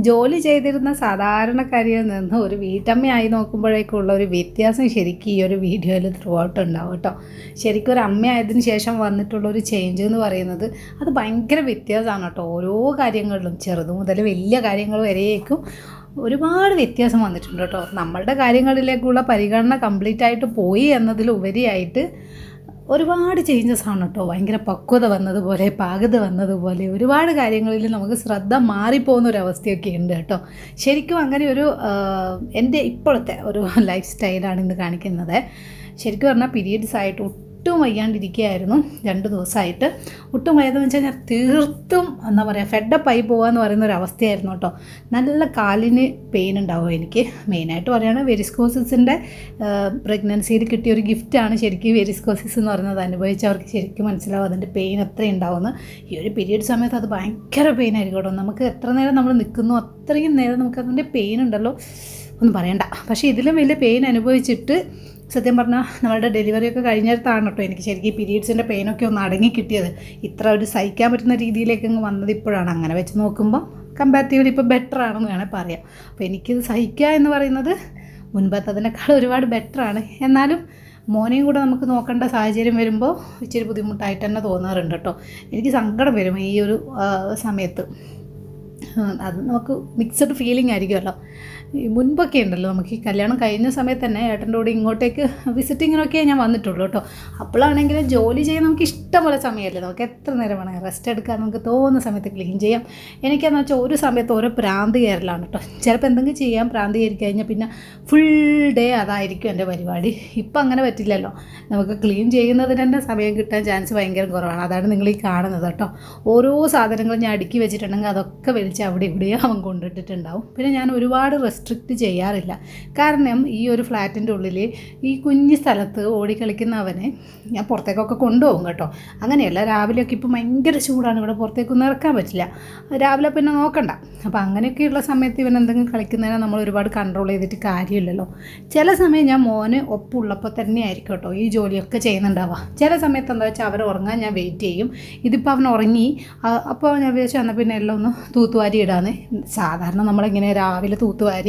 ജോലി ചെയ്തിരുന്ന സാധാരണക്കാരിയിൽ നിന്ന് ഒരു വീട്ടമ്മയായി നോക്കുമ്പോഴേക്കുള്ള ഒരു വ്യത്യാസം ശരിക്കും ഈ ഒരു വീഡിയോയിൽ ത്രൂ ഔട്ട് ഉണ്ടാവും കേട്ടോ. ശരിക്കും ഒരു അമ്മയായതിനു ശേഷം വന്നിട്ടുള്ള ഒരു ചേഞ്ച് എന്ന് പറയുന്നത് അത് ഭയങ്കര വ്യത്യാസമാണ് കേട്ടോ. ഓരോ കാര്യങ്ങളിലും ചെറുത് മുതൽ വലിയ കാര്യങ്ങൾ വരേക്കും ഒരുപാട് വ്യത്യാസം വന്നിട്ടുണ്ട് കേട്ടോ. നമ്മളുടെ കാര്യങ്ങളിലേക്കുള്ള പരിഗണന കംപ്ലീറ്റ് ആയിട്ട് പോയി എന്നതിലുപരിയായിട്ട് ഒരുപാട് ചേഞ്ചസ് ആണ് കേട്ടോ. ഭയങ്കര പക്വത വന്നതുപോലെ, പാകത വന്നതുപോലെ ഒരുപാട് കാര്യങ്ങളിൽ നമുക്ക് ശ്രദ്ധ മാറിപ്പോകുന്ന ഒരു അവസ്ഥയൊക്കെ ഉണ്ട് കേട്ടോ. ശരിക്കും അങ്ങനെ ഒരു എൻ്റെ ഇപ്പോഴത്തെ ഒരു ലൈഫ് സ്റ്റൈലാണ് ഇന്ന് കാണിക്കുന്നത്. ശരിക്കും പറഞ്ഞാൽ പീരീഡ്സ് ആയിട്ട് ഒട്ടും വയ്യാണ്ടിരിക്കുകയായിരുന്നു 2 ദിവസമായിട്ട്. ഒട്ടും വയ്യാതെന്ന് വെച്ചാൽ ഞാൻ തീർത്തും എന്താ പറയുക ഫെഡപ്പായി പോകാമെന്ന് പറയുന്ന ഒരു അവസ്ഥയായിരുന്നു കേട്ടോ. നല്ല കാലിന് പെയിൻ ഉണ്ടാവും എനിക്ക്. മെയിനായിട്ട് പറയുകയാണെങ്കിൽ വെരിസ്കോസിൻ്റെ പ്രഗ്നൻസിയിൽ കിട്ടിയ ഒരു ഗിഫ്റ്റാണ് ശരിക്കും വെരിസ്കോസിസ് എന്ന് പറയുന്നത്. അനുഭവിച്ചവർക്ക് ശരിക്കും മനസ്സിലാവും അതിൻ്റെ പെയിൻ എത്ര ഉണ്ടാവുമെന്ന്. ഈ ഒരു പീരീഡ് സമയത്ത് അത് ഭയങ്കര പെയിൻ ആയിരിക്കും കേട്ടോ. നമുക്ക് എത്ര നേരം നമ്മൾ നിൽക്കുന്നു അത്രയും നേരം നമുക്ക് അതിൻ്റെ പെയിൻ ഉണ്ടല്ലോ, ഒന്നും പറയണ്ട. പക്ഷേ ഇതിലും വലിയ പെയിൻ അനുഭവിച്ചിട്ട് സത്യം പറഞ്ഞാൽ നമ്മളുടെ ഡെലിവറിയൊക്കെ കഴിഞ്ഞിടത്താണ് കേട്ടോ എനിക്ക് ശരിക്കും പീരീഡ്സിൻ്റെ പെയിനൊക്കെ ഒന്ന് അടങ്ങി കിട്ടിയത്. ഇത്ര ഒരു സഹിക്കാൻ പറ്റുന്ന രീതിയിലേക്ക് അങ്ങ് വന്നത് ഇപ്പോഴാണ്. അങ്ങനെ വെച്ച് നോക്കുമ്പോൾ കമ്പാരിറ്റീവ്ലി ഇപ്പോൾ ബെറ്റർ ആണെന്ന് വേണേൽ പറയാം. അപ്പോൾ എനിക്കിത് സഹിക്കുക എന്ന് പറയുന്നത് മുൻപത്തതിനേക്കാൾ ഒരുപാട് ബെറ്ററാണ്. എന്നാലും മോനെയും കൂടെ നമുക്ക് നോക്കേണ്ട സാഹചര്യം വരുമ്പോൾ ഇച്ചിരി ബുദ്ധിമുട്ടായിട്ട് തന്നെ തോന്നാറുണ്ട് കേട്ടോ. എനിക്ക് സങ്കടം വരും ഈ ഒരു സമയത്ത്. അത് നമുക്ക് മിക്സഡ് ഫീലിംഗ് ആയിരിക്കുമല്ലോ. മുൻപൊക്കെ ഉണ്ടല്ലോ നമുക്ക് ഈ കല്യാണം കഴിഞ്ഞ സമയത്ത് തന്നെ ഏട്ടൻ്റെ കൂടെ ഇങ്ങോട്ടേക്ക് വിസിറ്റിങ്ങിനൊക്കെ ഞാൻ വന്നിട്ടുള്ളൂ കേട്ടോ. അപ്പോഴാണെങ്കിൽ ജോലി ചെയ്യാൻ നമുക്ക് ഇഷ്ടംപോലെ സമയമല്ലേ, നമുക്ക് എത്ര നേരം വേണമെങ്കിൽ റെസ്റ്റ് എടുക്കാൻ നമുക്ക് തോന്നുന്ന സമയത്ത് ക്ലീൻ ചെയ്യാം. എനിക്കെന്ന് വെച്ചാൽ ഒരു സമയത്ത് ഓരോ പ്രാന്ത് കയറലാണ് കേട്ടോ. ചിലപ്പോൾ എന്തെങ്കിലും ചെയ്യാൻ പ്രാന്ത് കയറി കഴിഞ്ഞാൽ പിന്നെ ഫുൾ ഡേ അതായിരിക്കും എൻ്റെ പരിപാടി. ഇപ്പം അങ്ങനെ പറ്റില്ലല്ലോ. നമുക്ക് ക്ലീൻ ചെയ്യുന്നതിന് തന്നെ സമയം കിട്ടാൻ ചാൻസ് ഭയങ്കര കുറവാണ്. അതാണ് നിങ്ങൾ ഈ കാണുന്നത് കേട്ടോ. ഓരോ സാധനങ്ങളും ഞാൻ അടുക്കി വെച്ചിട്ടുണ്ടെങ്കിൽ അതൊക്കെ വലിച്ച് അവിടെ ഇവിടെയോ അവൻ കൊണ്ടിട്ടിട്ടുണ്ടാവും. പിന്നെ ഞാൻ ഒരുപാട് റെസ്ട്രിക്റ്റ് ചെയ്യാറില്ല. കാരണം ഈ ഒരു ഫ്ലാറ്റിൻ്റെ ഉള്ളിൽ ഈ കുഞ്ഞു സ്ഥലത്ത് ഓടിക്കളിക്കുന്ന അവനെ ഞാൻ പുറത്തേക്കൊക്കെ കൊണ്ടുപോകും കേട്ടോ. അങ്ങനെയല്ല, രാവിലെയൊക്കെ ഇപ്പോൾ ഭയങ്കര ചൂടാണ്, ഇവിടെ പുറത്തേക്കൊന്നും ഇറക്കാൻ പറ്റില്ല. രാവിലെ പിന്നെ നോക്കണ്ട. അപ്പോൾ അങ്ങനെയൊക്കെയുള്ള സമയത്ത് ഇവൻ എന്തെങ്കിലും കളിക്കുന്നതിനെ നമ്മൾ ഒരുപാട് കൺട്രോൾ ചെയ്തിട്ട് കാര്യമില്ലല്ലോ. ചില സമയം ഞാൻ മോന് ഒപ്പുള്ളപ്പോൾ തന്നെ ആയിരിക്കും കേട്ടോ ഈ ജോലിയൊക്കെ ചെയ്യുന്നുണ്ടാവുക. ചില സമയത്ത് എന്താ വെച്ചാൽ അവൻ ഉറങ്ങാൻ ഞാൻ വെയിറ്റ് ചെയ്യും. ഇതിപ്പോൾ അവൻ ഉറങ്ങി, അപ്പോൾ ഞാൻ വിചാരിച്ചു എന്നാൽ പിന്നെ എല്ലാം ഒന്ന് തൂത്തുവാരി ഇടാന്ന്. സാധാരണ നമ്മളിങ്ങനെ രാവിലെ തൂത്തുവാരി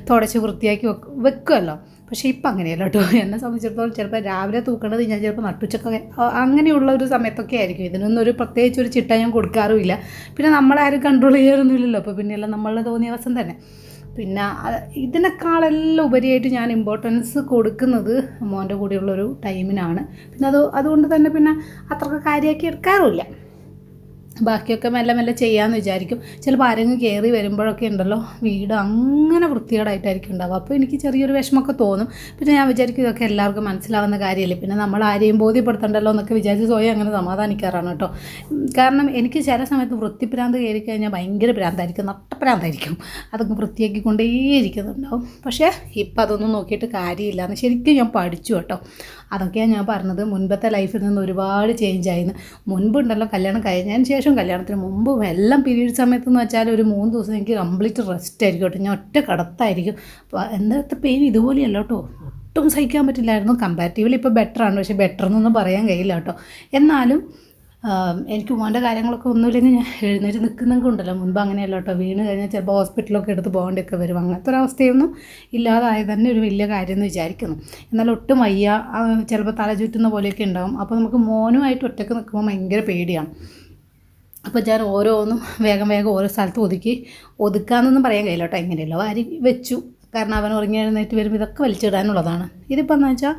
തുടച്ച് വൃത്തിയാക്കി വെക്കുമല്ലോ. പക്ഷേ ഇപ്പം അങ്ങനെയല്ല കേട്ടോ. എന്നെ സംബന്ധിച്ചിടത്തോളം ചിലപ്പോൾ രാവിലെ തൂക്കേണ്ടത് ഞാൻ ചിലപ്പോൾ നട്ടുച്ചക്കൊക്കെ അങ്ങനെയുള്ള ഒരു സമയത്തൊക്കെ ആയിരിക്കും. ഇതിനൊന്നും ഒരു പ്രത്യേകിച്ച് ഒരു ചിട്ട ഞാൻ കൊടുക്കാറുമില്ല. പിന്നെ നമ്മളാരും കൺട്രോൾ ചെയ്യാറൊന്നുമില്ലല്ലോ. അപ്പോൾ പിന്നെയെല്ലാം നമ്മളുടെ തോന്നിയ അവസ്ഥ തന്നെ. പിന്നെ ഇതിനേക്കാളെല്ലാം ഉപരിയായിട്ട് ഞാൻ ഇമ്പോർട്ടൻസ് കൊടുക്കുന്നത് മോൻ്റെ കൂടെയുള്ളൊരു ടൈമിനാണ്. പിന്നെ അതുകൊണ്ട് തന്നെ പിന്നെ അത്രയ്ക്ക് കാര്യമാക്കി എടുക്കാറുമില്ല. ബാക്കിയൊക്കെ മെല്ലെ മെല്ലെ ചെയ്യാമെന്ന് വിചാരിക്കും. ചിലപ്പോൾ ആരെങ്കിലും കയറി വരുമ്പോഴൊക്കെ ഉണ്ടല്ലോ വീട് അങ്ങനെ വൃത്തികേടായിട്ടായിരിക്കും ഉണ്ടാവുക. അപ്പോൾ എനിക്ക് ചെറിയൊരു വിഷമമൊക്കെ തോന്നും. പിന്നെ ഞാൻ വിചാരിക്കും ഇതൊക്കെ എല്ലാവർക്കും മനസ്സിലാവുന്ന കാര്യമല്ലേ, പിന്നെ നമ്മൾ ആരെയും ബോധ്യപ്പെടുത്തണ്ടല്ലോ എന്നൊക്കെ വിചാരിച്ച് സ്വയം അങ്ങനെ സമാധാനിക്കാറാണ് കേട്ടോ. കാരണം എനിക്ക് ചില സമയത്ത് വൃത്തിപ്രാന്ത് കയറി കഴിഞ്ഞാൽ ഭയങ്കര ഭ്രാന്തായിരിക്കും, നട്ടപ്രാന്തായിരിക്കും. അതൊക്കെ വൃത്തിയാക്കിക്കൊണ്ടേയിരിക്കുന്നുണ്ടാവും. പക്ഷേ ഇപ്പം അതൊന്നും നോക്കിയിട്ട് കാര്യമില്ല എന്ന് ശരിക്കും ഞാൻ പഠിച്ചു കേട്ടോ. അതൊക്കെയാണ് ഞാൻ പറഞ്ഞത്. മുൻപത്തെ ലൈഫിൽ നിന്ന് ഒരുപാട് ചേഞ്ച് ആയിരുന്നു. മുൻപുണ്ടല്ലോ കല്യാണം കഴിഞ്ഞതിന് ശേഷം കല്യാണത്തിന് മുമ്പും എല്ലാം പീരീഡ് സമയത്തെന്ന് വെച്ചാൽ ഒരു 3 ദിവസം എനിക്ക് കംപ്ലീറ്റ് റെസ്റ്റ് ആയിരിക്കും കേട്ടോ. ഞാൻ ഒറ്റ കടത്തായിരിക്കും. അപ്പോൾ എന്താ പെയിൻ ഇതുപോലെയല്ല കേട്ടോ, ഒട്ടും സഹിക്കാൻ പറ്റില്ലായിരുന്നു. കമ്പാരിറ്റീവ്ലി ഇപ്പോൾ ബെറ്ററാണ്. പക്ഷേ ബെറ്റർ എന്നൊന്നും പറയാൻ കഴിയില്ല കേട്ടോ. എന്നാലും എനിക്ക് മോൻ്റെ കാര്യങ്ങളൊക്കെ ഒന്നുമില്ലെങ്കിൽ ഞാൻ എഴുന്നേറ്റ് നിൽക്കുന്നതൊക്കെ ഉണ്ടല്ലോ. മുൻപ് അങ്ങനെയല്ല കേട്ടോ. വീണ് കഴിഞ്ഞാൽ ചിലപ്പോൾ ഹോസ്പിറ്റലൊക്കെ എടുത്ത് പോകേണ്ടിയൊക്കെ വരും. അങ്ങനത്തെ ഒരു അവസ്ഥയൊന്നും ഇല്ലാതായത് തന്നെ ഒരു വലിയ കാര്യം എന്ന് വിചാരിക്കുന്നു. എന്നാൽ ഒട്ടും വയ്യ, ചിലപ്പോൾ തല ചുറ്റുന്ന പോലെയൊക്കെ ഉണ്ടാവും. അപ്പോൾ നമുക്ക് മോനുമായിട്ട് ഒറ്റയ്ക്ക് നിൽക്കുമ്പോൾ ഭയങ്കര പേടിയാണ്. അപ്പോൾ ഞാൻ ഓരോന്നും വേഗം ഓരോ സ്ഥലത്ത് ഒതുക്കാമെന്നൊന്നും പറയാൻ കഴിയില്ല കേട്ടോ. എങ്ങനെയല്ലോ വാരി വെച്ചു. കാരണം അവൻ ഉറങ്ങി എഴുന്നേറ്റ് വരുമ്പോൾ ഇതൊക്കെ വലിച്ചിടാനുള്ളതാണ്. ഇതിപ്പോൾ എന്ന് വെച്ചാൽ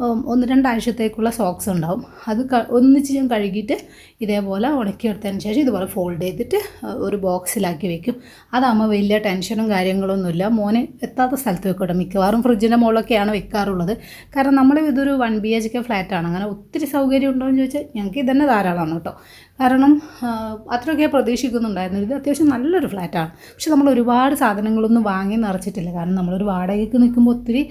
1-2 ആഴ്ചത്തേക്കുള്ള സോക്സ് ഉണ്ടാവും. അത് ഒന്നിച്ച് ഞാൻ കഴുകിയിട്ട് ഇതേപോലെ ഉണക്കിയെടുത്തതിന് ശേഷം ഇതുപോലെ ഫോൾഡ് ചെയ്തിട്ട് ഒരു ബോക്സിലാക്കി വെക്കും. അതാകുമ്പോൾ വലിയ ടെൻഷനും കാര്യങ്ങളൊന്നുമില്ല. മോനെ എത്താത്ത സ്ഥലത്ത് വെക്കട്ടെ. മിക്കവാറും ഫ്രിഡ്ജിൻ്റെ മുകളിലൊക്കെയാണ് വെക്കാറുള്ളത്. കാരണം നമ്മൾ ഇതൊരു 1 BHK ഫ്ലാറ്റാണ്. അങ്ങനെ ഒത്തിരി സൗകര്യം ഉണ്ടോ എന്ന് ചോദിച്ചാൽ ഞങ്ങൾക്ക് ഇതന്നെ ധാരാളമാണ് കേട്ടോ. കാരണം അത്രയൊക്കെ പ്രതീക്ഷിക്കുന്നുണ്ടായിരുന്നു. ഇത് അത്യാവശ്യം നല്ലൊരു ഫ്ലാറ്റാണ്. പക്ഷെ നമ്മൾ ഒരുപാട് സാധനങ്ങളൊന്നും വാങ്ങി നിറച്ചിട്ടില്ല. കാരണം നമ്മളൊരു വാടകയ്ക്ക് നിൽക്കുമ്പോൾ ഒത്തിരി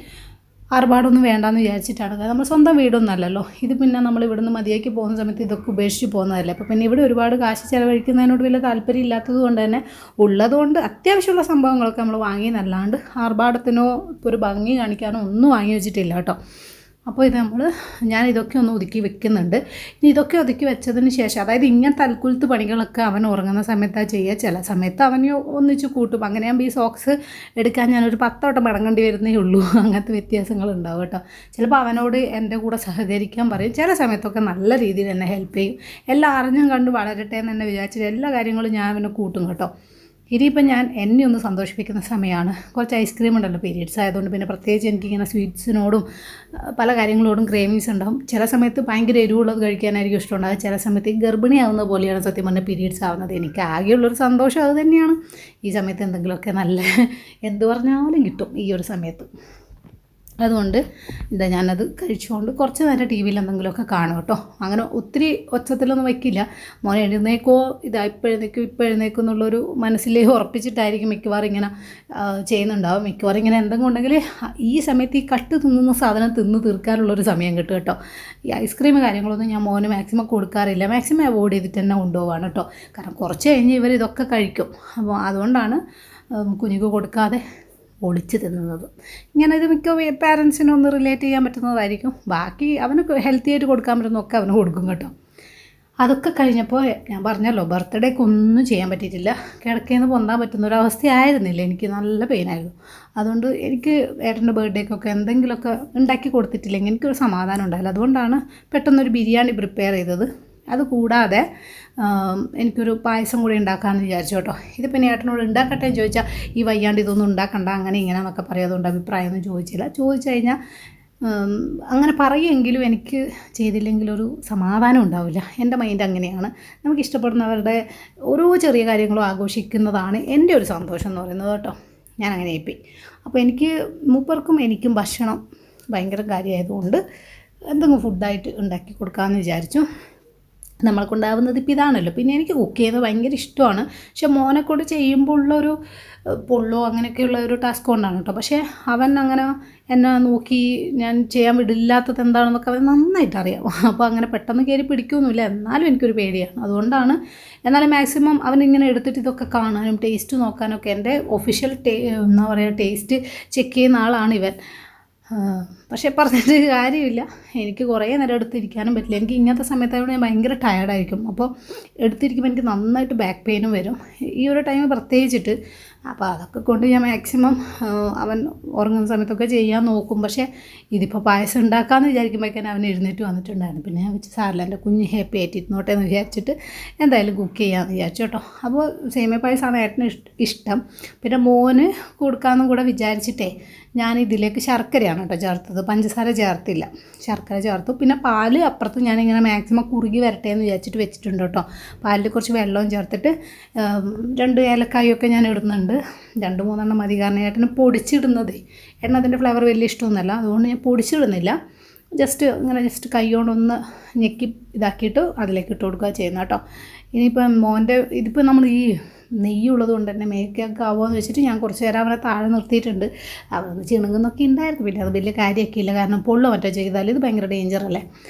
ആർഭാടൊന്നും വേണ്ടാന്ന് വിചാരിച്ചിട്ടാണ്. കാരണം നമ്മൾ സ്വന്തം വീടൊന്നും അല്ലല്ലോ ഇത്. പിന്നെ നമ്മൾ ഇവിടുന്ന് മതിയാക്കി പോകുന്ന സമയത്ത് ഇതൊക്കെ ഉപേക്ഷിച്ച് പോകുന്നതല്ലേ. അപ്പോൾ പിന്നെ ഇവിടെ ഒരുപാട് കാശ് ചിലവഴിക്കുന്നതിനോട് വലിയ താല്പര്യം ഇല്ലാത്തത് കൊണ്ട് തന്നെ ഉള്ളതുകൊണ്ട് അത്യാവശ്യമുള്ള സംഭവങ്ങളൊക്കെ നമ്മൾ വാങ്ങിയെന്നല്ലാണ്ട് ആർഭാടത്തിനോ ഒരു ഭംഗി കാണിക്കാനോ ഒന്നും വാങ്ങി വെച്ചിട്ടില്ല കേട്ടോ. അപ്പോൾ ഇത് ഞാൻ ഇതൊക്കെ ഒന്ന് ഒതുക്കി വെക്കുന്നുണ്ട്. ഇനി ഇതൊക്കെ ഒതുക്കി വെച്ചതിന് ശേഷം, അതായത് ഇങ്ങനെ തൽക്കുലത്ത് പണികളൊക്കെ അവൻ ഉറങ്ങുന്ന സമയത്താണ് ചെയ്യുക. ചില സമയത്ത് അവന് ഒന്നിച്ച് കൂട്ടും. അങ്ങനെയാകുമ്പോൾ ഈ സോക്സ് എടുക്കാൻ ഞാനൊരു 10 വട്ടം മടങ്ങേണ്ടി വരുന്നേ ഉള്ളൂ. അങ്ങനത്തെ വ്യത്യാസങ്ങളുണ്ടാവും കേട്ടോ. ചിലപ്പോൾ അവനോട് എൻ്റെ കൂടെ സഹകരിക്കാൻ പറയും. ചില സമയത്തൊക്കെ നല്ല രീതിയിൽ എന്നെ ഹെൽപ്പ് ചെയ്യും. എല്ലാം അറിഞ്ഞും കണ്ട് വളരട്ടെ എന്ന് തന്നെ വിചാരിച്ചിട്ട് എല്ലാ കാര്യങ്ങളും ഞാൻ അവനെ കൂട്ടും കേട്ടോ. ഇനിയിപ്പോൾ എന്നെ ഒന്ന് സന്തോഷിപ്പിക്കുന്ന സമയമാണ്. കുറച്ച് ഐസ്ക്രീം ഉണ്ടല്ലോ, പീരീഡ്സ് ആയതുകൊണ്ട്. പിന്നെ പ്രത്യേകിച്ച് എനിക്കിങ്ങനെ സ്വീറ്റ്സിനോടും പല കാര്യങ്ങളോടും ക്രേവിങ്സ് ഉണ്ടാകും. ചില സമയത്ത് ഭയങ്കര എരിവുള്ളത് കഴിക്കാനായിരിക്കും ഇഷ്ടമുണ്ടാകും. ചില സമയത്ത് ഈ ഗർഭിണിയാവുന്ന പോലെയാണ് സത്യം പറഞ്ഞാൽ പീരീഡ്സ് ആവുന്നത്. എനിക്ക് ആകെയുള്ളൊരു സന്തോഷം അത് തന്നെയാണ്. ഈ സമയത്ത് എന്തെങ്കിലുമൊക്കെ നല്ല എന്ത് പറഞ്ഞാലും കിട്ടും ഈ ഒരു സമയത്ത്. അതുകൊണ്ട് ഞാനത് കഴിച്ചുകൊണ്ട് കുറച്ച് നേരം ടി വിയിൽ എന്തെങ്കിലുമൊക്കെ കാണും കേട്ടോ. അങ്ങനെ ഒത്തിരി ഒച്ചത്തിലൊന്നും വയ്ക്കില്ല. മോനെ എഴുന്നേക്കോ, ഇപ്പോൾ എഴുന്നേക്കും എന്നുള്ളൊരു മനസ്സിലേ ഉറപ്പിച്ചിട്ടായിരിക്കും മിക്കവാറും ഇങ്ങനെ ചെയ്യുന്നുണ്ടാവും. മിക്കവാറും ഇങ്ങനെ എന്തെങ്കിലും ഉണ്ടെങ്കിൽ ഈ സമയത്ത് ഈ കട്ട് തിന്നുന്ന സാധനം തിന്ന് തീർക്കാനുള്ളൊരു സമയം കിട്ടും കേട്ടോ. ഈ ഐസ്ക്രീം കാര്യങ്ങളൊന്നും ഞാൻ മോന് മാക്സിമം കൊടുക്കാറില്ല. മാക്സിമം അവോയ്ഡ് ചെയ്തിട്ട് തന്നെ കൊണ്ടുപോവാണ് കേട്ടോ. കാരണം കുറച്ച് കഴിഞ്ഞ് ഇവർ ഇതൊക്കെ കഴിക്കും. അപ്പോൾ അതുകൊണ്ടാണ് കുഞ്ഞുക്ക് കൊടുക്കാതെ ഒളിച്ച് തിന്നുന്നത്. ഇങ്ങനെ ഇത് മിക്ക പാരൻസിനൊന്ന് റിലേറ്റ് ചെയ്യാൻ പറ്റുന്നതായിരിക്കും. ബാക്കി അവന് ഹെൽത്തി ആയിട്ട് കൊടുക്കാൻ പറ്റുന്നതൊക്കെ അവന് കൊടുക്കും കേട്ടോ. അതൊക്കെ കഴിഞ്ഞപ്പോൾ ഞാൻ പറഞ്ഞല്ലോ, ബർത്ത്ഡേക്ക് ഒന്നും ചെയ്യാൻ പറ്റിയിട്ടില്ല. കിടക്കയിൽ നിന്ന് പൊന്താൻ പറ്റുന്നൊരവസ്ഥയായിരുന്നില്ല. എനിക്ക് നല്ല പെയിനായിരുന്നു. അതുകൊണ്ട് എനിക്ക് ഏട്ടൻ്റെ ബർത്ത്ഡേക്കൊക്കെ എന്തെങ്കിലുമൊക്കെ ഉണ്ടാക്കി കൊടുത്തിട്ടില്ലെങ്കിൽ എനിക്കൊരു സമാധാനം ഉണ്ടായില്ല. അതുകൊണ്ടാണ് പെട്ടെന്നൊരു ബിരിയാണി പ്രിപ്പയർ ചെയ്തത്. അതുകൂടാതെ എനിക്കൊരു പായസം കൂടി ഉണ്ടാക്കാമെന്ന് വിചാരിച്ചു കേട്ടോ. ഇതിപ്പോൾ ഏട്ടനോട് ഉണ്ടാക്കട്ടെ എന്ന് ചോദിച്ചാൽ ഈ വയ്യാണ്ട് ഇതൊന്നും ഉണ്ടാക്കണ്ട അങ്ങനെ ഇങ്ങനെ എന്നൊക്കെ പറയാതുകൊണ്ട് അഭിപ്രായമൊന്നും ചോദിച്ചില്ല. ചോദിച്ചു കഴിഞ്ഞാൽ അങ്ങനെ പറയുമെങ്കിലും എനിക്ക് ചെയ്തില്ലെങ്കിലൊരു സമാധാനം ഉണ്ടാവില്ല. എൻ്റെ മൈൻഡ് അങ്ങനെയാണ്. നമുക്ക് ഇഷ്ടപ്പെടുന്നവരുടെ ഓരോ ചെറിയ കാര്യങ്ങളും ആഘോഷിക്കുന്നതാണ് എൻ്റെ ഒരു സന്തോഷം എന്ന് പറയുന്നത് കേട്ടോ. ഞാൻ അങ്ങനെ ആയിപ്പോയി. അപ്പോൾ എനിക്ക് മൂപ്പർക്കും എനിക്കും ഭക്ഷണം ഭയങ്കര കാര്യമായതുകൊണ്ട് എന്തെങ്കിലും ഫുഡായിട്ട് ഉണ്ടാക്കി കൊടുക്കാമെന്ന് വിചാരിച്ചു. നമ്മൾക്കുണ്ടാവുന്നത് ഇപ്പോൾ ഇതാണല്ലോ. പിന്നെ എനിക്ക് കുക്ക് ചെയ്യുന്നത് ഭയങ്കര ഇഷ്ടമാണ്. പക്ഷെ മോനെക്കൊണ്ട് ചെയ്യുമ്പോൾ ഉള്ളൊരു പൊള്ളോ അങ്ങനെയൊക്കെയുള്ള ഒരു ടാസ്ക് കൊണ്ടാണ് കേട്ടോ. പക്ഷേ അവൻ അങ്ങനെ എന്നെ നോക്കി ഞാൻ ചെയ്യാൻ വിടില്ലാത്തത് എന്താണെന്നൊക്കെ അവൻ നന്നായിട്ട് അറിയാം. അപ്പോൾ അങ്ങനെ പെട്ടെന്ന് കയറി പിടിക്കുകയൊന്നുമില്ല. എന്നാലും എനിക്കൊരു പേടിയാണ്. അതുകൊണ്ടാണ് എന്നാലും മാക്സിമം അവനിങ്ങനെ എടുത്തിട്ട് ഇതൊക്കെ കാണാനും ടേസ്റ്റ് നോക്കാനൊക്കെ എൻ്റെ ഒഫീഷ്യൽ എന്താ പറയുക ടേസ്റ്റ് ചെക്ക് ചെയ്യുന്ന ആളാണ് ഇവൻ. പക്ഷേ പറഞ്ഞിട്ട് കാര്യമില്ല. എനിക്ക് കുറേ നേരം എടുത്തിരിക്കാനും പറ്റില്ല. എനിക്ക് ഇങ്ങനത്തെ സമയത്തായതുകൊണ്ട് ഞാൻ ഭയങ്കര ടയർഡായിരിക്കും. അപ്പോൾ എടുത്തിരിക്കുമ്പോൾ എനിക്ക് നന്നായിട്ട് ബാക്ക് പെയിനും വരും ഈ ഒരു ടൈം പ്രത്യേകിച്ചിട്ട്. അപ്പോൾ അതൊക്കെ കൊണ്ട് ഞാൻ മാക്സിമം അവൻ ഉറങ്ങുന്ന സമയത്തൊക്കെ ചെയ്യാൻ നോക്കും. പക്ഷേ ഇതിപ്പോൾ പായസം ഉണ്ടാക്കാമെന്ന് വിചാരിക്കുമ്പോഴേക്കും അവൻ എഴുന്നേറ്റ് വന്നിട്ടുണ്ടായിരുന്നു. പിന്നെ ഞാൻ വെച്ച് സാറില്ല, എൻ്റെ കുഞ്ഞ് ഹാപ്പി ആയിട്ട് ഇരുന്നോട്ടെ എന്ന് വിചാരിച്ചിട്ട് എന്തായാലും കുക്ക് ചെയ്യാമെന്ന് വിചാരിച്ചു കേട്ടോ. അപ്പോൾ സേമിയ പായസമാണ് ഏട്ടന് ഇഷ്ടം. പിന്നെ മോന് കൊടുക്കാമെന്നും കൂടെ വിചാരിച്ചിട്ടേ ഞാൻ ഇതിലേക്ക് ശർക്കരയാണ് കേട്ടോ ചേർത്തത്. പഞ്ചസാര ചേർത്തില്ല, ശർക്കര ചേർത്തു. പിന്നെ പാല് അപ്പുറത്ത് ഞാനിങ്ങനെ മാക്സിമം കുറുകി വരട്ടെ എന്ന് വിചാരിച്ചിട്ട് വെച്ചിട്ടുണ്ട് കേട്ടോ. പാലിൽ കുറച്ച് വെള്ളവും ചേർത്തിട്ട് 2 ഏലക്കായൊക്കെ ഞാൻ ഇടുന്നുണ്ട്. 2-3 മതി. കാരണം ഏട്ടന് പൊടിച്ചിടുന്നതേ, ഏട്ടന് അതിൻ്റെ ഫ്ലേവർ വലിയ ഇഷ്ടമൊന്നുമല്ല. അതുകൊണ്ട് ഞാൻ പൊടിച്ചിടുന്നില്ല. ജസ്റ്റ് കൈ കൊണ്ടൊന്ന് ഞെക്കി ഇതാക്കിയിട്ട് അതിലേക്ക് ഇട്ട് കൊടുക്കുക ചെയ്യുന്നത് കേട്ടോ. ഇനിയിപ്പം മോൻ്റെ ഇതിപ്പോൾ നമ്മൾ ഈ നെയ്യുള്ളത് കൊണ്ട് തന്നെ മേക്കൊക്കെ ആവുമെന്ന് വെച്ചിട്ട് ഞാൻ കുറച്ച് നേരം അവനെ താഴെ നിർത്തിയിട്ടുണ്ട്. അവനൊന്ന് ചിണുങ്ങുന്നൊക്കെ ഉണ്ടായിരുന്നു. പിന്നെ അത് വലിയ കാര്യമൊക്കെ ഇല്ല, കാരണം പൊള്ളോ മറ്റോ ചെയ്താൽ ഇത് ഭയങ്കര ഡേഞ്ചറല്ലേ.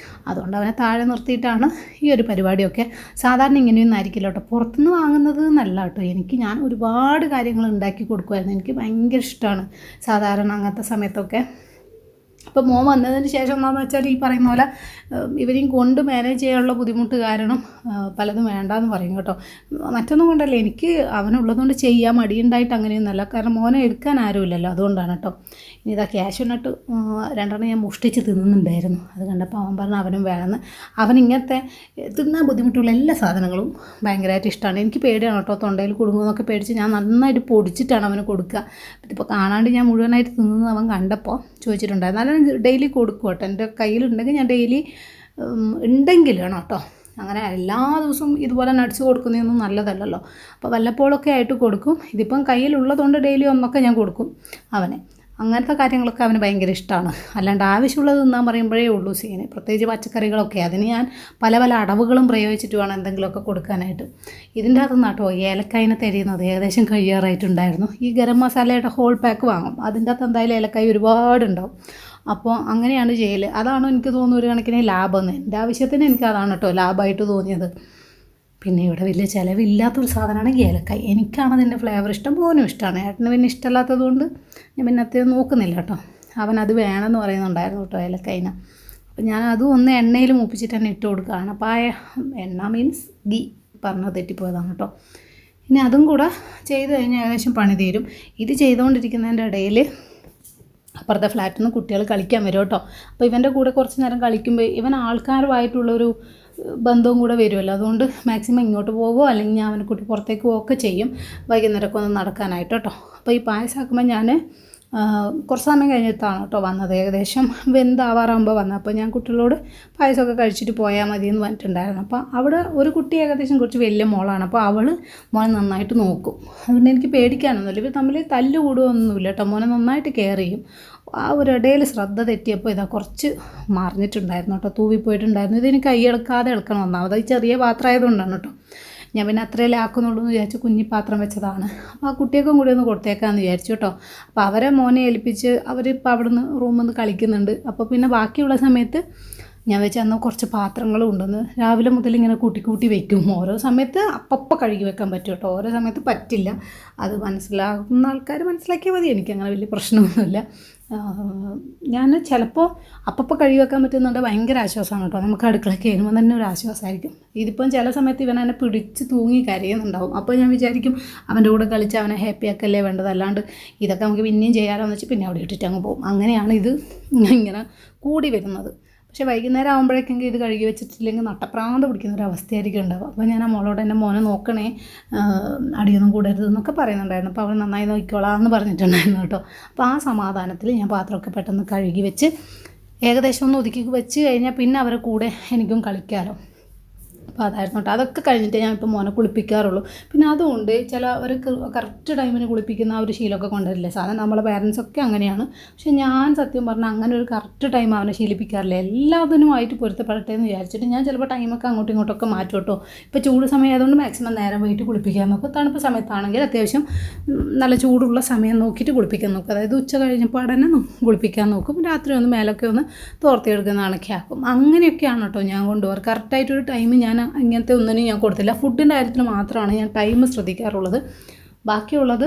അതുകൊണ്ട് അവനെ താഴെ നിർത്തിയിട്ടാണ് ഈ ഒരു പരിപാടിയൊക്കെ. സാധാരണ ഇങ്ങനെയൊന്നും ആയിരിക്കില്ല കേട്ടോ. പുറത്തുനിന്ന് വാങ്ങുന്നത് നല്ല കേട്ടോ. ഞാൻ ഒരുപാട് കാര്യങ്ങൾ ഉണ്ടാക്കി കൊടുക്കുമായിരുന്നു. എനിക്ക് ഭയങ്കര ഇഷ്ടമാണ് സാധാരണ അങ്ങനത്തെ സമയത്തൊക്കെ. അപ്പോൾ മോൻ വന്നതിന് ശേഷം എന്താണെന്ന് വെച്ചാൽ ഈ പറയുന്ന പോലെ ഇവരെയും കൊണ്ട് മാനേജ് ചെയ്യാനുള്ള ബുദ്ധിമുട്ട് കാരണം പലതും വേണ്ടാന്ന് പറയും കേട്ടോ. മറ്റൊന്നും കൊണ്ടല്ല, എനിക്ക് അവനുള്ളതുകൊണ്ട് ചെയ്യാൻ മടിയുണ്ടായിട്ട് അങ്ങനെയൊന്നുമല്ല. കാരണം മോനെ എടുക്കാൻ ആരുമില്ലല്ലോ, അതുകൊണ്ടാണ് കേട്ടോ. ഇനി ഇതാ ക്യാഷ്യൂനട്ട് 2 ഞാൻ മോഷ്ടിച്ച് തിന്നുന്നുണ്ടായിരുന്നു. അത് കണ്ടപ്പോൾ അവൻ പറഞ്ഞു അവനും വേണമെന്ന്. അവനിങ്ങനത്തെ തിന്നാൻ ബുദ്ധിമുട്ടുള്ള എല്ലാ സാധനങ്ങളും ഭയങ്കരമായിട്ട് ഇഷ്ടമാണ്. എനിക്ക് പേടിയാണ് കേട്ടോ, തൊണ്ടയിൽ കുടുങ്ങുമെന്നൊക്കെ പേടിച്ച് ഞാൻ നന്നായിട്ട് പൊടിച്ചിട്ടാണ് അവന് കൊടുക്കുക. ഇതിപ്പോൾ കാണാണ്ട് ഞാൻ മുഴുവനായിട്ട് തിന്നുന്നത് അവൻ കണ്ടപ്പോൾ ചോദിച്ചിട്ടുണ്ടായിരുന്നു. ഡെയിലി കൊടുക്കും കേട്ടോ. എൻ്റെ കയ്യിലുണ്ടെങ്കിൽ ഞാൻ ഡെയിലി ഉണ്ടെങ്കിലാണ് കേട്ടോ. അങ്ങനെ എല്ലാ ദിവസവും ഇതുപോലെ നട്ട്സ് കൊടുക്കുന്നതൊന്നും നല്ലതല്ലല്ലോ. അപ്പോൾ വല്ലപ്പോഴൊക്കെ ആയിട്ട് കൊടുക്കും. ഇതിപ്പം കയ്യിലുള്ളതുകൊണ്ട് ഡെയിലി ഒന്നൊക്കെ ഞാൻ കൊടുക്കും അവനെ. അങ്ങനത്തെ കാര്യങ്ങളൊക്കെ അവന് ഭയങ്കര ഇഷ്ടമാണ്. അല്ലാണ്ട് ആവശ്യമുള്ളത് തിന്നാൻ പറയുമ്പോഴേ ഉള്ളൂ സീന്. പ്രത്യേകിച്ച് പച്ചക്കറികളൊക്കെ അതിന് ഞാൻ പല അടവുകളും പ്രയോഗിച്ചിട്ട് വേണം എന്തെങ്കിലുമൊക്കെ കൊടുക്കാനായിട്ട്. ഇതിൻ്റെ അകത്ത് നട്ടോ ഏലക്കായിനെ തരുന്നത് ഏകദേശം കഴിയാറായിട്ടുണ്ടായിരുന്നു. ഈ ഗരം മസാലയുടെ ഹോൾ പാക്ക് വാങ്ങും. അതിൻ്റെ അകത്ത് എന്തായാലും ഏലക്കായി ഒരുപാടുണ്ടാവും. അപ്പോൾ അങ്ങനെയാണ് ചെയ്യൽ. അതാണ് എനിക്ക് തോന്നുന്നു ഒരു കണക്കിന് ലാഭമെന്ന്. എൻ്റെ ആവശ്യത്തിന് എനിക്ക് അതാണ് കേട്ടോ ലാഭമായിട്ട് തോന്നിയത്. പിന്നെ ഇവിടെ വലിയ ചിലവില്ലാത്തൊരു സാധനമാണ് ഏലക്കായ്. എനിക്കാണ് അതിൻ്റെ ഫ്ലേവർ ഇഷ്ടം, മോനും ഇഷ്ടമാണ്. ഏട്ടന് പിന്നെ ഇഷ്ടമല്ലാത്തത് കൊണ്ട് ഞാൻ പിന്നെ അത്രയും നോക്കുന്നില്ല കേട്ടോ. അവനത് വേണമെന്ന് പറയുന്നുണ്ടായിരുന്നു കേട്ടോ ഏലക്കൈന. അപ്പോൾ ഞാൻ അതും ഒന്ന് എണ്ണയിൽ മൂപ്പിച്ചിട്ട് തന്നെ ഇട്ട് കൊടുക്കുകയാണ്. അപ്പോൾ ആ എണ്ണ മീൻസ് ഗീ പറഞ്ഞത് തെറ്റിപ്പോയതാണ് കേട്ടോ. ഇനി അതും കൂടെ ചെയ്ത് കഴിഞ്ഞാൽ ഏകദേശം പണി തീരും. ഇത് ചെയ്തുകൊണ്ടിരിക്കുന്നതിൻ്റെ ഇടയിൽ അപ്പുറത്തെ ഫ്ലാറ്റിൽ നിന്ന് കുട്ടികൾ കളിക്കാൻ വരും കേട്ടോ. അപ്പോൾ ഇവൻ്റെ കൂടെ കുറച്ച് നേരം കളിക്കുമ്പോൾ ഇവൻ ആൾക്കാരുമായിട്ടുള്ളൊരു ബന്ധവും കൂടെ വരുമല്ലോ. അതുകൊണ്ട് മാക്സിമം ഇങ്ങോട്ട് പോകുമോ അല്ലെങ്കിൽ ഞാൻ അവനെ കൂട്ടി പുറത്തേക്ക് പോവുകയൊക്കെ ചെയ്യും വൈകുന്നേരമൊക്കെ ഒന്ന് നടക്കാനായിട്ട് കേട്ടോ. അപ്പോൾ ഈ പായസമാക്കുമ്പോൾ ഞാൻ കുറച്ച് സമയം കഴിഞ്ഞിട്ടാണ് കേട്ടോ വന്നത്. ഏകദേശം വെന്താവാറാകുമ്പോൾ വന്നത്. അപ്പോൾ ഞാൻ കുട്ടികളോട് പായസമൊക്കെ കഴിച്ചിട്ട് പോയാൽ മതി എന്ന് പറഞ്ഞിട്ടുണ്ടായിരുന്നു. അപ്പോൾ അവിടെ ഒരു കുട്ടി ഏകദേശം കുറച്ച് വലിയ മോളാണ്. അപ്പോൾ അവൾ മോനെ നന്നായിട്ട് നോക്കും. അതുകൊണ്ട് എനിക്ക് പേടിക്കാനൊന്നുമില്ല. ഇവർ തമ്മിൽ തല്ല് കൂടുകയൊന്നുമില്ല കേട്ടോ. മോനെ നന്നായിട്ട് കെയർ ചെയ്യും. ആ ഒരു ഇടയിൽ ശ്രദ്ധ തെറ്റിയപ്പോൾ ഇതാ കുറച്ച് മറിഞ്ഞിട്ടുണ്ടായിരുന്നു കേട്ടോ, തൂവിപ്പോയിട്ടുണ്ടായിരുന്നു. ഇതിന് കൈയെടുക്കാതെ എടുക്കണം. ഒന്നാമത് ഈ ചെറിയ പാത്രം ആയതുകൊണ്ടാണ് കേട്ടോ. ഞാൻ പിന്നെ അത്രയല്ലേ ആക്കുന്നുള്ളൂ എന്ന് വിചാരിച്ച് കുഞ്ഞി പാത്രം വെച്ചതാണ്. അപ്പോൾ ആ കുട്ടിയൊക്കെ കൂടി ഒന്ന് കൊടുത്തേക്കാമെന്ന് വിചാരിച്ചു കേട്ടോ. അപ്പോൾ അവരെ മോനെ ഏൽപ്പിച്ച് അവരിപ്പോൾ അവിടെ നിന്ന് റൂമിൽ നിന്ന് കളിക്കുന്നുണ്ട്. അപ്പോൾ പിന്നെ ബാക്കിയുള്ള സമയത്ത് ഞാൻ വെച്ച് അന്ന് കുറച്ച് പാത്രങ്ങളും ഉണ്ടെന്ന് രാവിലെ മുതൽ ഇങ്ങനെ കൂട്ടി വെക്കും. ഓരോ സമയത്ത് അപ്പം കഴുകി വെക്കാൻ പറ്റും കേട്ടോ, ഓരോ സമയത്ത് പറ്റില്ല. അത് മനസ്സിലാകുന്ന ആൾക്കാർ മനസ്സിലാക്കിയാൽ മതി. എനിക്കങ്ങനെ വലിയ പ്രശ്നമൊന്നുമില്ല. ഞാൻ ചിലപ്പോൾ അപ്പം കഴുകി വെക്കാൻ പറ്റുന്നുണ്ട് ഭയങ്കര ആശ്വാസമാണ് കേട്ടോ. നമുക്ക് അടുക്കളയ്ക്ക് കയറുമ്പോൾ തന്നെ ഒരു ആശ്വാസമായിരിക്കും. ഇതിപ്പം ചില സമയത്ത് ഇവൻ എന്നെ പിടിച്ച് തൂങ്ങി കരയുന്നുണ്ടാവും. അപ്പോൾ ഞാൻ വിചാരിക്കും അവൻ്റെ കൂടെ കളിച്ച് അവനെ ഹാപ്പി ആക്കല്ലേ വേണ്ടത്, അല്ലാണ്ട് ഇതൊക്കെ നമുക്ക് പിന്നെയും ചെയ്യാമെന്ന് വെച്ച് പിന്നെ അവിടെ ഇട്ടിട്ട് അങ്ങ് പോകും. അങ്ങനെയാണ് ഇത് ഇങ്ങനെ കൂടി വരുന്നത്. പക്ഷേ വൈകുന്നേരം ആകുമ്പോഴേക്കെങ്കിൽ ഇത് കഴുകി വെച്ചിട്ടില്ലെങ്കിൽ നട്ടപ്രാന്ത് പിടിക്കുന്ന ഒരു അവസ്ഥയായിരിക്കും ഉണ്ടാവും. അപ്പോൾ ഞാൻ ആ മോളോട് എൻ്റെ മോനെ നോക്കണേ, അടിയൊന്നും കൂടരുത് എന്നൊക്കെ പറയുന്നുണ്ടായിരുന്നു. അപ്പോൾ അവൾ നന്നായി നോക്കിക്കോളാം എന്ന് പറഞ്ഞിട്ടുണ്ടായിരുന്നു കേട്ടോ. അപ്പോൾ ആ സമാധാനത്തിൽ ഞാൻ പാത്രമൊക്കെ പെട്ടെന്ന് കഴുകി വെച്ച് ഏകദേശം ഒന്ന് ഒതുക്കി വെച്ച് കഴിഞ്ഞാൽ പിന്നെ അവരെ കൂടെ എനിക്കും കളിക്കാമല്ലോ. അപ്പോൾ അതായിരുന്നു കേട്ടോ. അതൊക്കെ കഴിഞ്ഞിട്ട് ഞാൻ ഇപ്പോൾ മോനെ കുളിപ്പിക്കാറുള്ളൂ. പിന്നെ അതുകൊണ്ട് ചിലവർക്ക് കറക്റ്റ് ടൈമിന് കുളിപ്പിക്കുന്ന ആ ഒരു ശീലമൊക്കെ കൊണ്ടുവരില്ലേ. സാധാരണ നമ്മളെ പാരൻസൊക്കെ അങ്ങനെയാണ്. പക്ഷേ ഞാൻ സത്യം പറഞ്ഞാൽ അങ്ങനെ ഒരു കറക്റ്റ് ടൈം അവനെ ശീലിപ്പിക്കാറില്ല. എല്ലാത്തിനുമായിട്ട് പൊരുത്തപ്പെടട്ടെ എന്ന് വിചാരിച്ചിട്ട് ഞാൻ ചിലപ്പോൾ ടൈമൊക്കെ അങ്ങോട്ടും ഇങ്ങോട്ടൊക്കെ മാറ്റും കേട്ടോ. ഇപ്പോൾ ചൂട് സമയം ആയതുകൊണ്ട് മാക്സിമം നേരം വൈകിട്ട് കുളിപ്പിക്കാൻ നോക്കും. തണുപ്പ് സമയത്താണെങ്കിൽ അത്യാവശ്യം നല്ല ചൂടുള്ള സമയം നോക്കിയിട്ട് കുളിപ്പിക്കാൻ നോക്കും. അതായത് ഉച്ച കഴിഞ്ഞപ്പോൾ തന്നെ കുളിപ്പിക്കാൻ നോക്കും. രാത്രി ഒന്ന് മേലൊക്കെ ഒന്ന് തോർത്തിയെടുക്കുന്ന കണക്കെ ആക്കും. അങ്ങനെയൊക്കെയാണ് കേട്ടോ ഞാൻ കൊണ്ടുപോകാറ്. കറക്റ്റായിട്ടൊരു ടൈം ഞാൻ ഇങ്ങനത്തെ ഒന്നിനും ഞാൻ കൊടുത്തില്ല. ഫുഡിൻ്റെ കാര്യത്തിൽ മാത്രമാണ് ഞാൻ ടൈം ശ്രദ്ധിക്കാറുള്ളത്. ബാക്കിയുള്ളത്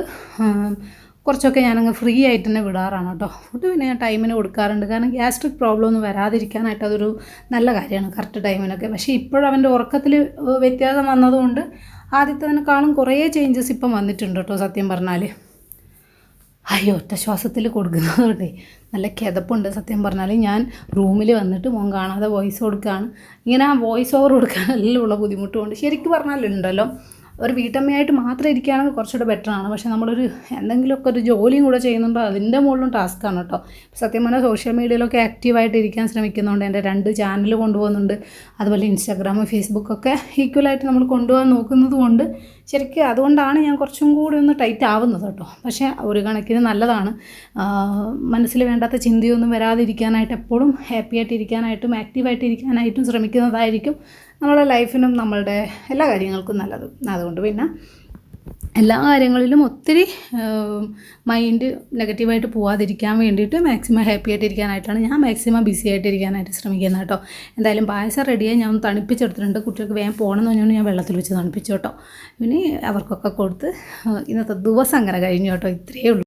കുറച്ചൊക്കെ ഞാനങ്ങ് ഫ്രീ ആയിട്ട് തന്നെ വിടാറാണ് കേട്ടോ. ഫുഡ് പിന്നെ ഞാൻ ടൈമിന് കൊടുക്കാറുണ്ട്. കാരണം ഗ്യാസ്ട്രിക് പ്രോബ്ലം ഒന്നും വരാതിരിക്കാനായിട്ട് അതൊരു നല്ല കാര്യമാണ് കറക്റ്റ് ടൈമിനൊക്കെ. പക്ഷേ ഇപ്പോഴവൻ്റെ ഉറക്കത്തിൽ വ്യത്യാസം വന്നതുകൊണ്ട് ആദ്യത്തേതിനേക്കാളും കുറേ ചേഞ്ചസ് ഇപ്പം വന്നിട്ടുണ്ട് കേട്ടോ സത്യം പറഞ്ഞാൽ. അയ്യോ ഒറ്റ ശ്വാസത്തിൽ കൊടുക്കുന്നതുകൊണ്ടേ നല്ല കിതപ്പുണ്ട് സത്യം പറഞ്ഞാൽ. ഞാൻ റൂമിൽ വന്നിട്ട് മോൻ കാണാതെ വോയിസ് കൊടുക്കുകയാണ്. ഇങ്ങനെ ആ വോയിസ് ഓവർ കൊടുക്കാനെല്ലാം ഉള്ള ബുദ്ധിമുട്ടുകൊണ്ട് ശരിക്കും പറഞ്ഞാലുണ്ടല്ലോ ഒരു വീട്ടമ്മയായിട്ട് മാത്രം ഇരിക്കുകയാണെങ്കിൽ കുറച്ചുകൂടെ ബെറ്ററാണ്. പക്ഷേ നമ്മളൊരു എന്തെങ്കിലുമൊക്കെ ഒരു ജോലിയും കൂടെ ചെയ്യുന്നുണ്ടോ അതിൻ്റെ മുകളിലും ടാസ്ക്കാണ് കേട്ടോ. സത്യം പറഞ്ഞാൽ സോഷ്യൽ മീഡിയയിലൊക്കെ ആക്റ്റീവായിട്ട് ഇരിക്കാൻ ശ്രമിക്കുന്നുണ്ട്. എൻ്റെ 2 ചാനൽ കൊണ്ടുപോകുന്നുണ്ട്. അതുപോലെ ഇൻസ്റ്റാഗ്രാം ഫേസ്ബുക്കൊക്കെ ഈക്വലായിട്ട് നമ്മൾ കൊണ്ടുപോകാൻ നോക്കുന്നത് കൊണ്ട് ശരിക്കും അതുകൊണ്ടാണ് ഞാൻ കുറച്ചും കൂടി ഒന്ന് ടൈറ്റ് ആവുന്നത് കേട്ടോ. പക്ഷേ ഒരു കണക്കിന് നല്ലതാണ്. മനസ്സിൽ വേണ്ടാത്ത ചിന്തയൊന്നും വരാതിരിക്കാനായിട്ട് എപ്പോഴും ഹാപ്പി ആയിട്ട് ഇരിക്കാനായിട്ടും ആക്റ്റീവായിട്ട് ഇരിക്കാനായിട്ടും ശ്രമിക്കുന്നതായിരിക്കും നമ്മുടെ ലൈഫിനും നമ്മളുടെ എല്ലാ കാര്യങ്ങൾക്കും നല്ലത്. അതുകൊണ്ട് പിന്നെ എല്ലാ കാര്യങ്ങളിലും ഒത്തിരി മൈൻഡ് നെഗറ്റീവായിട്ട് പോകാതിരിക്കാൻ വേണ്ടിയിട്ട് മാക്സിമം ഹാപ്പി ആയിട്ടിരിക്കാനായിട്ടാണ് ഞാൻ മാക്സിമം ബിസി ആയിട്ടിരിക്കാനായിട്ട് ശ്രമിക്കുന്നത് കേട്ടോ. എന്തായാലും പായസം റെഡിയായി ഞാൻ ഒന്ന് തണുപ്പിച്ചെടുത്തിട്ടുണ്ട്. കുട്ടികൾക്ക് വേഗം പോകണമെന്ന് പറഞ്ഞുകൊണ്ട് ഞാൻ വെള്ളത്തിൽ വെച്ച് തണുപ്പിച്ചു കേട്ടോ. ഇനി അവർക്കൊക്കെ കൊടുത്ത് ഇന്നത്തെ ദിവസം അങ്ങനെ കഴിഞ്ഞു കേട്ടോ. ഇത്രയേ ഉള്ളൂ.